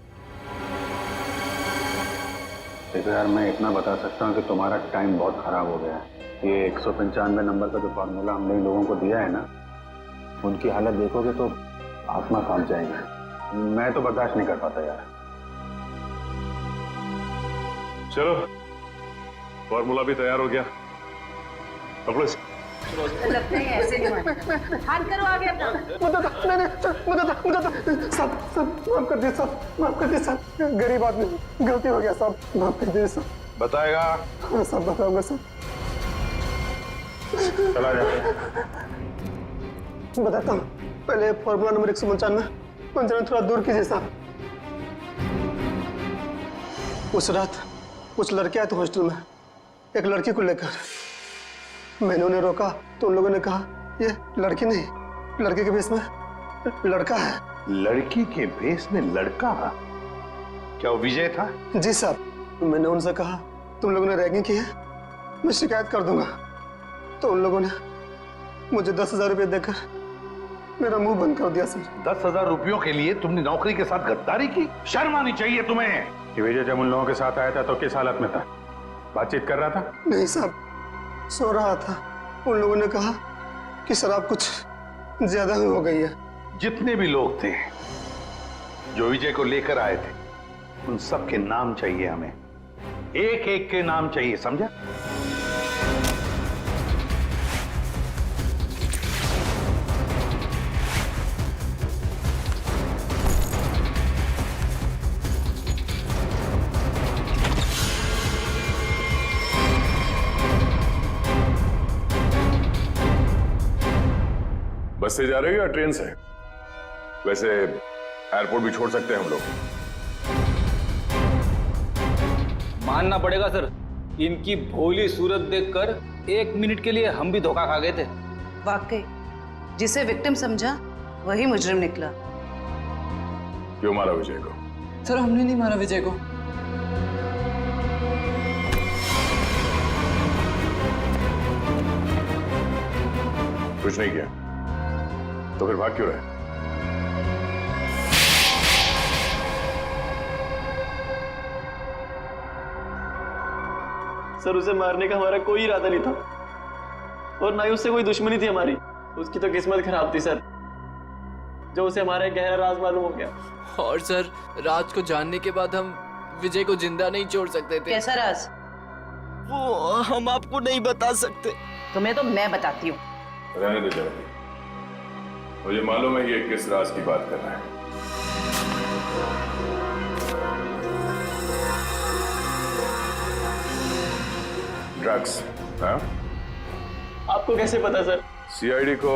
देखो यार, मैं इतना बता सकता हूँ कि तुम्हारा टाइम बहुत खराब हो गया है। ये 195 नंबर का जो फार्मूला हमने लोगों को दिया है ना, उनकी हालत देखोगे तो आत्मा कांप जाएगी। मैं तो बर्दाश्त नहीं कर पाता यार। चलो, फॉर्मूला भी तैयार हो गया। पकड़ो इसे। लगता है ऐसे नहीं मानेगा। हाथ करो आगे अपना। सब माफ कर दे, सब माफ कर दे, सब गरीब आदमी, गलती हो गया, सब माफ कर दे, सब बताएगा। हाँ सब बताऊंगा, सब चला जा। बताता हूँ। पहले फॉर्मूला नंबर 195 पंजरा थोड़ा दूर कीजिए साहब। उस रात कुछ लड़के आए थे हॉस्टल में एक लड़की को लेकर। मैंने उन्हें रोका तो उन लोगों ने कहा ये लड़की नहीं, लड़के के भेष में लड़का है। लड़की के भेष में लड़का? क्या वो विजय था? जी साहब। मैंने उनसे कहा तुम लोगों ने रैगिंग की है, मैं शिकायत कर दूंगा। तो उन लोगों ने मुझे 10,000 रुपये देकर मेरा मुंह बंद कर दिया सर। 10,000 रुपयों के लिए तुमने नौकरी के साथ गद्दारी की? शर्म आनी चाहिए तुम्हें। कि विजय जब उन लोगों के साथ आया था तो किस हालत में था? बातचीत कर रहा था? नहीं साहब, सो रहा था। उन लोगों ने कहा कि शराब कुछ ज्यादा ही हो गई है। जितने भी लोग थे जो विजय को लेकर आए थे उन सब के नाम चाहिए हमें, एक एक के नाम चाहिए, समझा? बस से जा रहे हो या ट्रेन से? वैसे एयरपोर्ट भी छोड़ सकते हैं हम लोग। मानना पड़ेगा सर, इनकी भोली सूरत देखकर 1 मिनट के लिए हम भी धोखा खा गए थे। वाकई जिसे विक्टिम समझा वही मुजरिम निकला। क्यों मारा विजय को? सर हमने नहीं मारा विजय को। कुछ नहीं किया तो फिर भाग क्यों रहे? सर उसे मारने का हमारा कोई इरादा नहीं था और ना ही उससे कोई दुश्मनी थी हमारी। उसकी तो किस्मत खराब थी सर, जो उसे हमारा एक गहरा राज मालूम हो गया। और सर राज को जानने के बाद हम विजय को जिंदा नहीं छोड़ सकते थे। कैसा राज? वो हम आपको नहीं बता सकते। तुम्हें तो मैं बताती हूँ। रहने दो जरा, मुझे मालूम है ये किस राज की बात कर रहा है। ड्रग्स? हाँ? आपको कैसे पता सर? सीआईडी को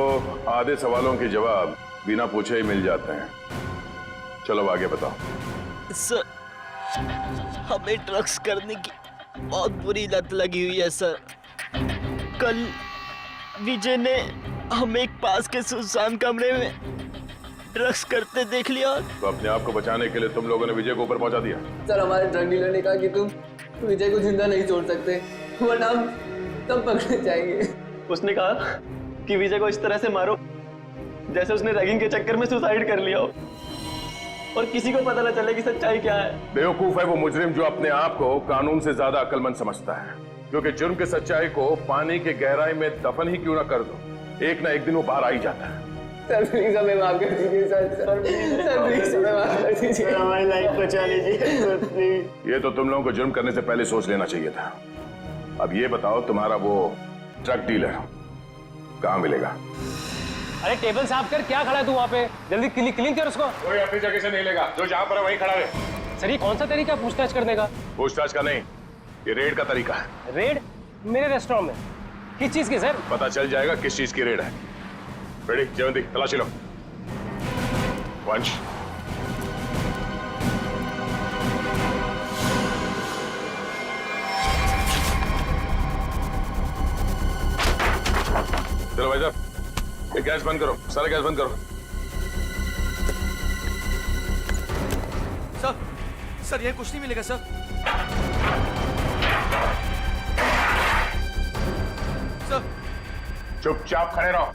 आधे सवालों के जवाब बिना पूछे ही मिल जाते हैं। चलो आगे बताओ। सर हमें ड्रग्स करने की बहुत बुरी लत लगी हुई है सर। कल विजय ने हमें एक पास के सुनसान कमरे में ड्रग्स करते देख लिया। तो अपने आप को बचाने के लिए तुम लोगों ने विजय को ऊपर पहुंचा दिया? सर हमारे ड्रग डीलर ने कहा कि तुम विजय को जिंदा नहीं छोड़ सकते, वरना हम तब पकड़े जाएंगे। उसने कहा कि विजय को इस तरह से मारो जैसे उसने रैगिंग के चक्कर में सुसाइड कर लिया हो और किसी को पता न चले कि सच्चाई क्या है। बेवकूफ है वो मुजरिम जो अपने आप को कानून से ज्यादा अक्लमंद समझता है, क्योंकि जुर्म की सच्चाई को पानी के गहराई में दफन ही क्यों ना कर दो, एक ना एक दिन वो बाहर आ ही जाता है। सर प्लीज हमें माफ कर दीजिए सर प्लीज हमें माफ कर दीजिए, हमारी लाइफ बचा लीजिए। ये तो तुम लोगों को जुर्म करने से पहले सोच लेना चाहिए था। अब ये बताओ तुम्हारा वो ड्रग डीलर कहाँ मिलेगा? अरे टेबल साफ कर, क्या खड़ा है तू वहाँ पे? जल्दी क्लीन कर उसको। कोई अपनी जगह से नहीं लेगा, जो जहाँ पर है वहीं खड़ा रहे। सर ये कौन सा तरीका पूछताछ करने का? पूछताछ का नहीं, ये रेड का तरीका है। रेड? मेरे रेस्टोरेंट में? किस चीज की सर? पता चल जाएगा किस चीज की रेड है। रेडी जयवंती, तलाशी लो। वंश चलो भाई साहब, ये गैस बंद करो, सारा गैस बंद करो। सर ये कुछ नहीं मिलेगा सर। सर चुपचाप खड़े रहो।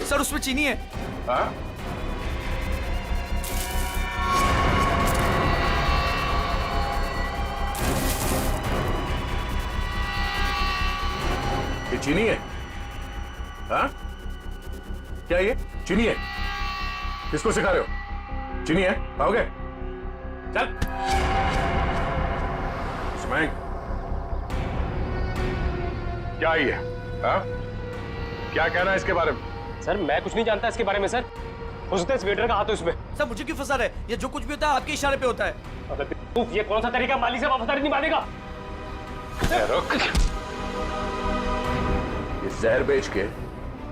सर उसमें चीनी है। हाँ? ये चीनी है? हाँ? क्या ये चीनी है? किसको सिखा रहे हो? चीनी है? खाओगे? चल। इसमें क्या ये? हाँ? क्या कहना है इसके बारे में? सर मैं कुछ नहीं जानता इसके बारे में सर। हो सकता है इस वेटर का हाथ है उसमें। सर मुझे क्यों फंसा रहे? ये जो कुछ भी होता है आपके इशारे पे होता है। अबे बेवकूफ, ये कौन सा तरीका माली से वफादारी निभाने का? रुक। ये जहर बेच के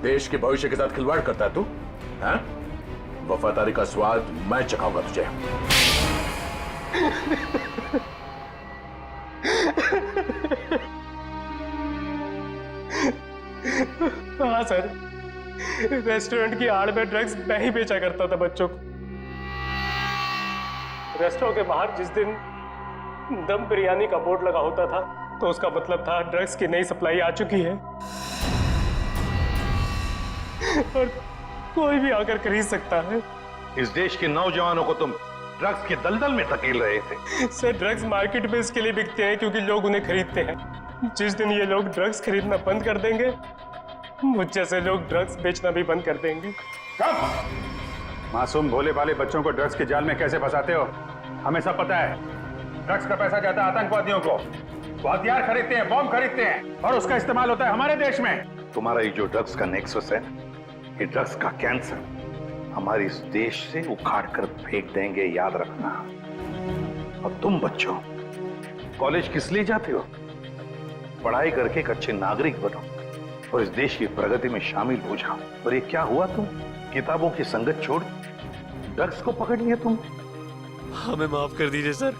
देश के भविष्य के साथ खिलवाड़ करता है तू? हाँ? वफादारी का स्वाद मैं चखाऊंगा तुझे। हाँ सर, रेस्टोरेंट की आड़ में ड्रग्स मैं ही बेचा करता था बच्चों को। रेस्टोरेंट के बाहर जिस दिन दम बिरयानी का बोर्ड लगा होता था तो उसका मतलब था ड्रग्स की नई सप्लाई आ चुकी है और कोई भी आकर खरीद सकता है। इस देश के नौजवानों को तुम ड्रग्स के दलदल में धकेल रहे थे। सर ड्रग्स मार्केट में इसके लिए बिकते हैं क्योंकि लोग उन्हें खरीदते हैं। जिस दिन ये लोग ड्रग्स खरीदना बंद कर देंगे, मुझ जैसे लोग ड्रग्स बेचना भी बंद कर देंगे। मासूम भोले भाले बच्चों को ड्रग्स के जाल में कैसे फंसाते हो? हमें सब पता है। ड्रग्स का पैसा जाता है आतंकवादियों को, वो हथियार खरीदते हैं, बॉम्ब खरीदते हैं और उसका इस्तेमाल होता है हमारे देश में। तुम्हारा ये जो ड्रग्स का नेक्सस है, ये ड्रग्स का कैंसर हमारे इस देश से उखाड़ कर फेंक देंगे, याद रखना। और तुम बच्चों कॉलेज किस लिए जाते हो? पढ़ाई करके एक अच्छे नागरिक बनो और इस देश की प्रगति में शामिल हो जाओ। और ये क्या हुआ, तुम किताबों की संगत छोड़ ड्रग्स को पकड़ लिया तुम। हमें माफ कर दीजिए सर,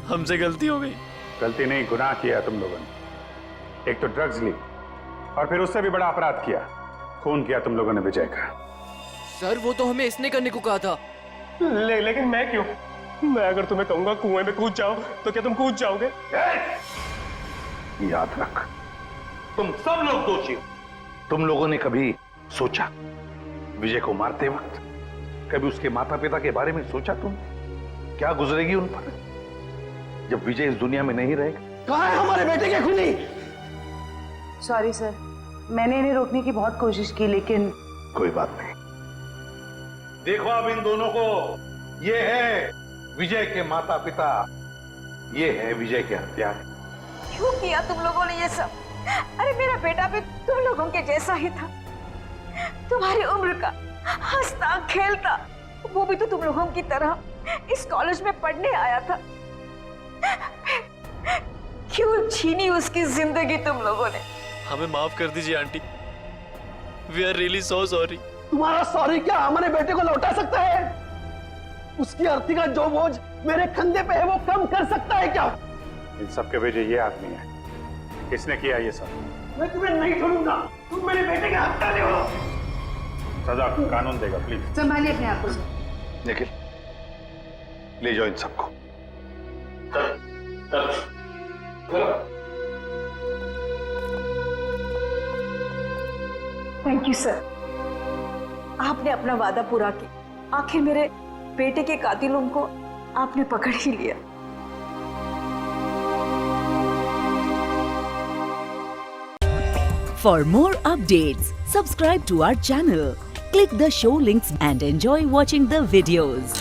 हमसे गलती हो गई। गलती नहीं, गुनाह किया तुम लोगों ने। एक तो ड्रग्स ली और फिर उससे भी बड़ा अपराध किया, खून किया तुम लोगों ने विजय का। सर वो तो हमें इसने करने को कहा था। लेकिन मैं क्यों? मैं अगर तुम्हें कहूंगा कुएं में कूद जाओ तो क्या तुम कूद जाओगे? याद रख, तुम सब लोग दोषी हो। तुम लोगों ने कभी सोचा विजय को मारते वक्त, कभी उसके माता पिता के बारे में सोचा तुम क्या गुजरेगी उन पर जब विजय इस दुनिया में नहीं रहेगा? कहाँ है हमारे बेटे के खूनी? सॉरी सर, मैंने इन्हें रोकने की बहुत कोशिश की लेकिन कोई बात नहीं। देखो अब इन दोनों को, ये है विजय के माता पिता, ये है विजय के हत्यारे। क्यों किया तुम लोगों ने ये सब? अरे मेरा बेटा भी तुम लोगों के जैसा ही था, तुम्हारी उम्र का, हंसता खेलता। वो भी तो तुम लोगों की तरह इस कॉलेज में पढ़ने आया था। क्यों छीनी उसकी जिंदगी तुम लोगों ने? हमें माफ कर दीजिए aunty, we are really so sorry. तुम्हारा सॉरी क्या हमारे बेटे को लौटा सकता है? उसकी अर्थी का जो बोझ मेरे कंधे पे है वो कम कर सकता है क्या? इन सब के वजह ये आदमी है। किसने किया ये सब? मैं तुम्हें नहीं छोड़ूंगा, तुम मेरे बेटे के हत्यारे हो। सजा कानून देगा, प्लीज संभालिए अपने आप को। निखिल ले जाओ इन सबको। थैंक यू सर, आपने अपना वादा पूरा किया। आखिर मेरे बेटे के कातिलों को आपने पकड़ ही लिया। For more updates, subscribe to our channel, click the show links and enjoy watching the videos.